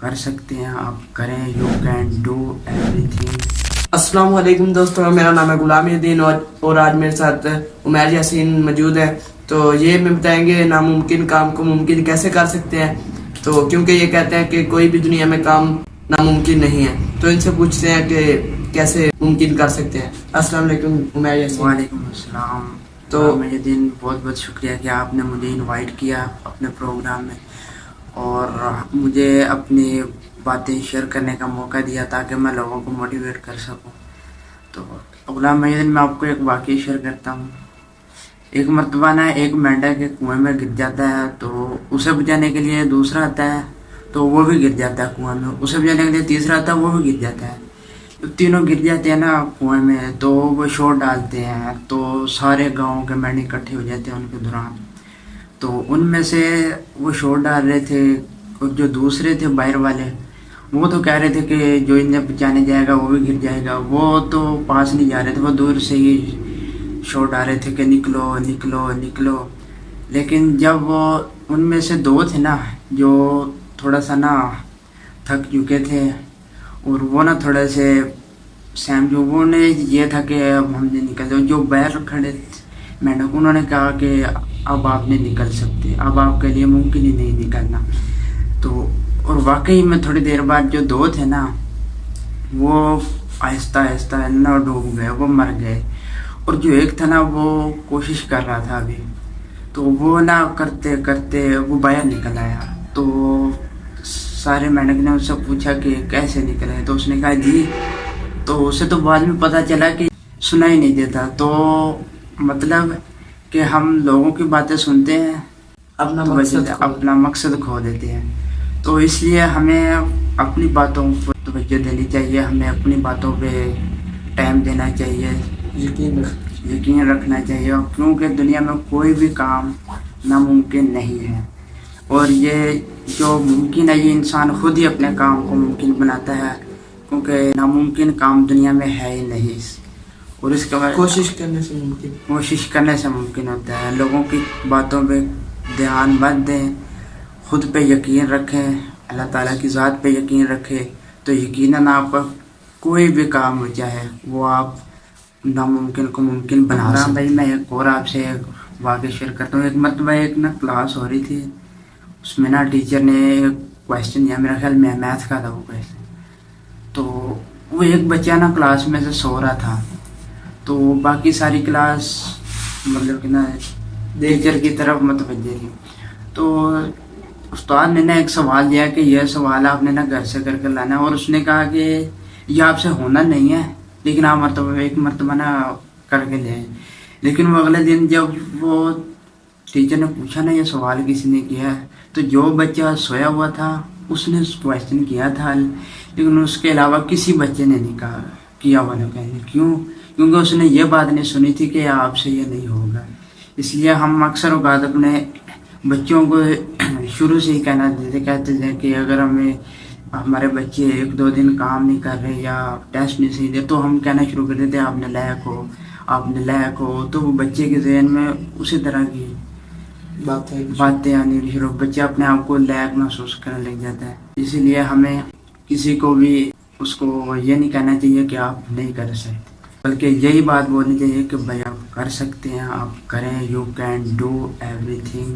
کر سکتے ہیں، آپ کریں، you can do every thing. السلام علیکم دوستوں، میرا نام ہے غلام الدین اور آج میرے ساتھ عمیر یاسین موجود ہے. تو یہ میں بتائیں گے ناممکن کام کو ممکن کیسے کر سکتے ہیں. تو کیونکہ یہ کہتے ہیں کہ کوئی بھی دنیا میں کام ناممکن نہیں ہے، تو ان سے پوچھتے ہیں کہ کیسے ممکن کر سکتے ہیں. السلام علیکم عمیر یاسین. وعلیکم السلام. تو مجھے دن بہت بہت شکریہ کہ آپ نے مجھے انوائٹ کیا اپنے پروگرام میں اور مجھے اپنی باتیں شیئر کرنے کا موقع دیا تاکہ میں لوگوں کو موٹیویٹ کر سکوں. تو غلام مجھے میں آپ کو ایک واقعہ شیئر کرتا ہوں. ایک مرتبہ نا ایک مینڈک ایک کنویں میں گر جاتا ہے، تو اسے بچانے کے لیے دوسرا آتا ہے تو وہ بھی گر جاتا ہے کنویں میں. اسے بچانے کے لیے تیسرا آتا ہے، وہ بھی گر جاتا ہے. تینوں گر جاتے ہیں نا کنویں میں. تو وہ شور ڈالتے ہیں تو سارے گاؤں کے مینڈک اکٹھے ہو جاتے ہیں ان کے دوران. تو ان میں سے وہ شور ڈال رہے تھے اور جو دوسرے تھے باہر والے، وہ تو کہہ رہے تھے کہ جو انہیں بچانے جائے گا وہ بھی گر جائے گا. وہ تو پاس نہیں جا رہے تھے، وہ دور سے ہی شور ڈال رہے تھے کہ نکلو نکلو نکلو. لیکن جب وہ ان میں سے دو تھے نا جو تھوڑا سا نا تھک چکے تھے اور وہ نا تھوڑے سے جو وہ نے یہ تھا کہ اب ہم نے نکل جاؤ، جو باہر کھڑے مینڈک انہوں نے کہا کہ اب آپ نہیں نکل سکتے، اب آپ کے لیے ممکن ہی نہیں نکلنا. تو اور واقعی میں تھوڑی دیر بعد جو دو تھے نا وہ آہستہ آہستہ نہ ڈوب گئے، وہ مر گئے. اور جو ایک تھا نا وہ کوشش کر رہا تھا ابھی، تو وہ نہ کرتے کرتے وہ باہر نکل آیا. تو سارے مینڈک نے اس سے پوچھا کہ کیسے نکلے، تو اس نے کہا جی. تو اسے تو بعد میں پتہ چلا کہ سنا ہی نہیں دیتا. تو مطلب کہ ہم لوگوں کی باتیں سنتے ہیں، اپنا مقصد کھو دیتے ہیں. تو اس لیے ہمیں اپنی باتوں پر توجہ دینی چاہیے، ہمیں اپنی باتوں پہ ٹائم دینا چاہیے، یقین رکھنا چاہیے. کیونکہ دنیا میں کوئی بھی کام ناممکن نہیں ہے، اور یہ جو ممکن ہے یہ انسان خود ہی اپنے کام کو ممکن بناتا ہے. کیونکہ ناممکن کام دنیا میں ہے ہی نہیں، اور اس کا کوشش کرنے سے ممکن ہوتا ہے. لوگوں کی باتوں پہ دھیان مت دیں، خود پہ یقین رکھیں، اللہ تعالیٰ کی ذات پہ یقین رکھیں، تو یقیناً آپ کا کوئی بھی کام ہو جائے وہ آپ ناممکن کو ممکن بنا رہا. بھائی میں ایک اور آپ سے واقعہ شیئر کرتا ہوں. ایک مرتبہ ایک نا کلاس ہو رہی تھی، اس میں نا ٹیچر نے کویشچن دیا، میرا خیال میں میتھ کا تھا وہ کویشچن. تو وہ ایک بچہ نا کلاس میں سے سو رہا تھا، تو باقی ساری کلاس مطلب کہ نا ٹیچر کی طرف متوجہ تھی. تو استاد نے نا ایک سوال دیا کہ یہ سوال آپ نے نا گھر سے کر کے لانا ہے. اور اس نے کہا کہ یہ آپ سے ہونا نہیں ہے، لیکن آپ ایک مرتبہ نا کر کے لے آئیں. لیکن وہ اگلے دن جب وہ ٹیچر نے پوچھا نا یہ سوال کسی نے کیا ہے، تو جو بچہ سویا ہوا تھا اس نے کویشچن کیا تھا، لیکن اس کے علاوہ کسی بچے نے نہیں کیا ہوا. کیونکہ اس نے یہ بات نہیں سنی تھی کہ آپ سے یہ نہیں ہوگا. اس لیے ہم اکثر اوقات اپنے بچوں کو شروع سے ہی کہتے تھے کہ اگر ہمارے بچے 1-2 دن کام نہیں کر رہے یا ٹیسٹ نہیں صحیح دے تو ہم کہنا شروع کر دیتے آپ نے لائق ہو. تو وہ بچے کے ذہن میں اسی طرح کی باتیں آنی شروع، بچہ اپنے آپ کو لائق محسوس کرنے لگ جاتا ہے. اسی لیے ہمیں کسی کو بھی اس کو یہ نہیں کہنا چاہیے کہ آپ نہیں کر سکتے، بلکہ یہی بات بولنی چاہیے کہ بھائی آپ کر سکتے ہیں، آپ کریں، you can do every thing.